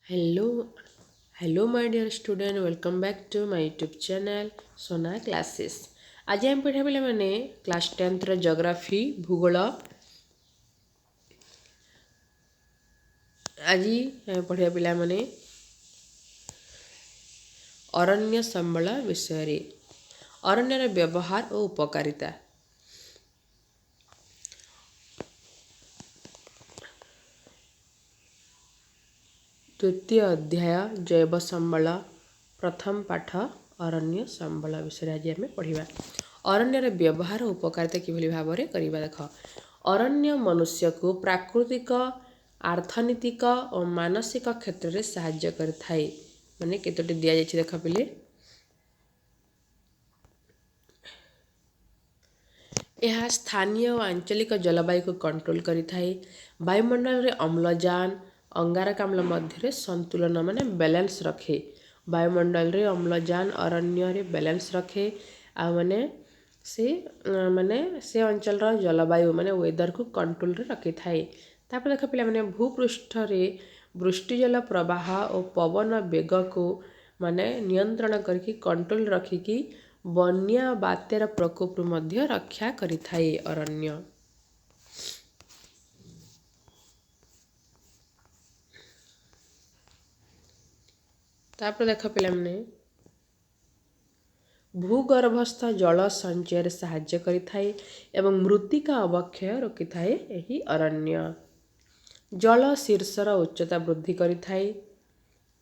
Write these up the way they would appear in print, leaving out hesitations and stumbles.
Hello, hello my dear student, welcome back to my YouTube channel Sona Classes. आज हम पढ़ा पिला माने क्लास 10th ର जियोग्राफी भूगोल। आज हम पढ़ा पिला माने अरण्य संबल विषय रे अरण्यर व्यवहार और उपकारिता। तृतीय अध्याय जैव संबल प्रथम पाठ अरण्य संबल विषय आज आम पढ़ा। अरण्यर व्यवहार और उपकारिता किभली भाव में करवा देख। अरण्य मनुष्य को प्राकृतिक आर्थनैतिक और मानसिक क्षेत्र में साहाय्य करिथाए। माने केतोटी दिया जायछि देख पिले। यह स्थानीय और आंचलिक जलवायु को कंट्रोल करिथाए। वायुमंडल रे अम्लजान अंगारकाम्ल मध्य संतुलन माने बैलेंस रखे। वायुमंडल रे अम्लजान अरण्य रे बैलेंस रखे आ माने से अंचल जलवायु माने वेदर को कंट्रोल रे रखि थाए। तापर देख पिला माने भूपृष्ठ रे वृष्टिजल प्रवाह और पवन वेग को माने नियंत्रण करके कंट्रोल रखिकी बन्या बात्यार प्रकोप मध्य रक्षा करिथाए अरण्य। तापर देख पिला माने भूगर्भस्थ जल संचय साहाय्य करिथाए एवं मृत्तिका अवक्षय रोकिथाए एही अरण्य। जल शीर्षर उच्चता वृद्धि करिथाए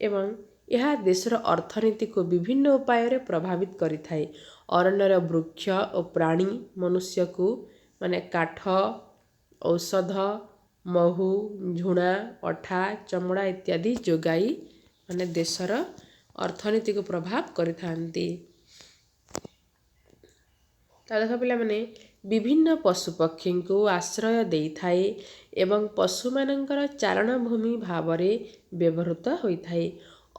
एवं यह देशर अर्थनीति को विभिन्न उपाय रे प्रभावित करिथाए। अरण्यर वृक्ष और प्राणी मनुष्य को माने काठ औषध महू झुणा अठा चमड़ा इत्यादि जोगाई माने देशर अर्थनीति को प्रभाव करिथांती। देख पिला माने विभिन्न पशुपक्षी को आश्रय देइथाए एवं पशुमानंकर चारण भूमि भावरे व्यवहृत होइथाए।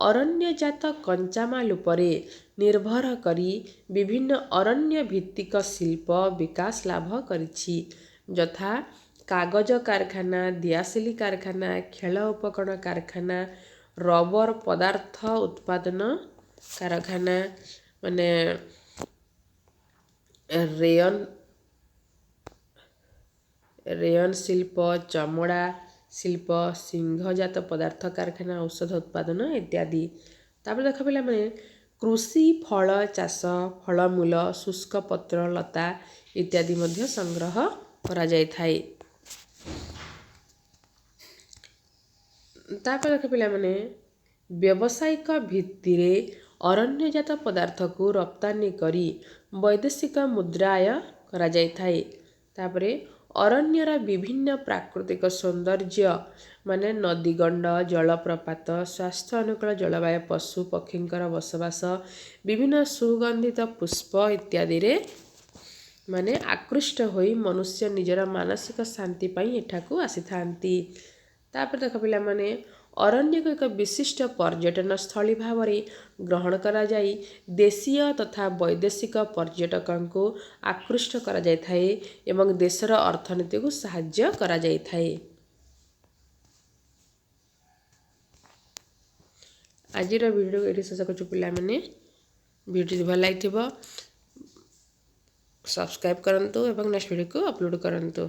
अरण्यजात कंचामाल उपरे निर्भर करी विभिन्न अरण्य भित्तिक शिल्प विकास लाभ करिछि। यथा कागज कारखाना दियासिली कारखाना खेल उपकरण कारखाना रबर पदार्थ उत्पादन कारखाना माने रेयन शिल्प चमड़ा शिल्प सिंहजात पदार्थ कारखाना औषध उत्पादन इत्यादि। तापर देख पिला माने कृषि फल चाष फलमूल शुष्क पत्र लता इत्यादि मध्य संग्रह करा जाय थाए। तापर देख पिला माने व्यावसायिक भित्तिरे अरण्यजात पदार्थ को रप्तानी करी वैदेशिक मुद्राय करा जाय थाए। तापरे अरण्यर विभिन्न प्राकृतिक सौंदर्य माने नदीगंड जलप्रपात स्वास्थ्य अनुकूल जलवायु पशु पक्षींकर बसवास विभिन्न सुगंधित पुष्प इत्यादि रे माने आकृष्ट होई मनुष्य निजर मानसिक शांति पाई एठाकू आसीथांती। तापर देख पिला माने अरण्य को एक विशिष्ट पर्यटन स्थली भाव में ग्रहण करा जाई देशीय तथा वैदेशिक पर्यटकों को आकृष्ट करा जाय थाए एवं देशर अर्थनीति को साहाय्य करा जाय थाए। आजिर वीडियो एठी शेष करछु पिला माने वीडियो भल लागिथिबो सब्सक्राइब करंतु एवं नेक्स्ट वीडियो को अपलोड करंतु।